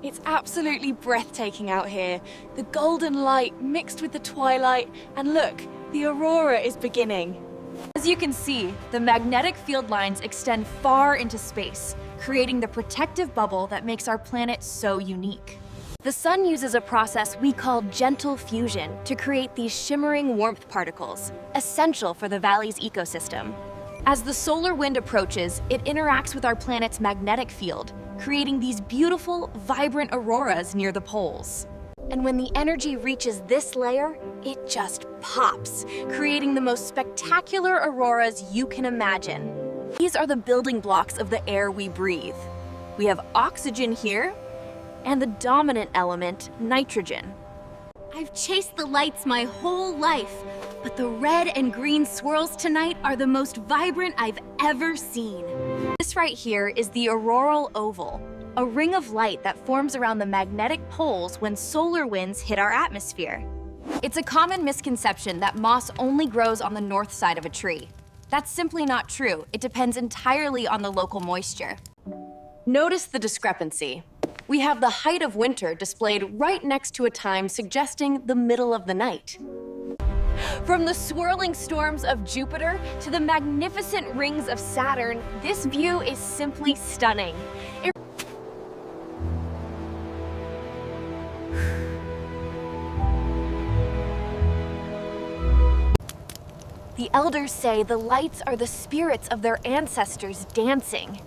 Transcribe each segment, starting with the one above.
It's absolutely breathtaking out here. The golden light mixed with the twilight, and look, the aurora is beginning. As you can see, the magnetic field lines extend far into space, creating the protective bubble that makes our planet so unique. The sun uses a process we call gentle fusion to create these shimmering warmth particles, essential for the valley's ecosystem. As the solar wind approaches, it interacts with our planet's magnetic field, creating these beautiful, vibrant auroras near the poles. And when the energy reaches this layer, it just pops, creating the most spectacular auroras you can imagine. These are the building blocks of the air we breathe. We have oxygen here, and the dominant element, nitrogen. I've chased the lights my whole life, but the red and green swirls tonight are the most vibrant I've ever seen. This right here is the auroral oval, a ring of light that forms around the magnetic poles when solar winds hit our atmosphere. It's a common misconception that moss only grows on the north side of a tree. That's simply not true. It depends entirely on the local moisture. Notice the discrepancy. We have the height of winter displayed right next to a time suggesting the middle of the night. From the swirling storms of Jupiter to the magnificent rings of Saturn, this view is simply stunning. The elders say the lights are the spirits of their ancestors dancing.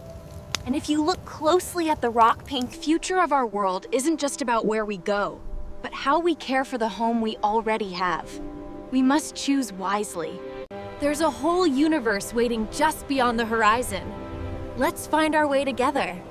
And if you look closely at the rock-pink future of our world isn't just about where we go, but how we care for the home we already have. We must choose wisely. There's a whole universe waiting just beyond the horizon. Let's find our way together.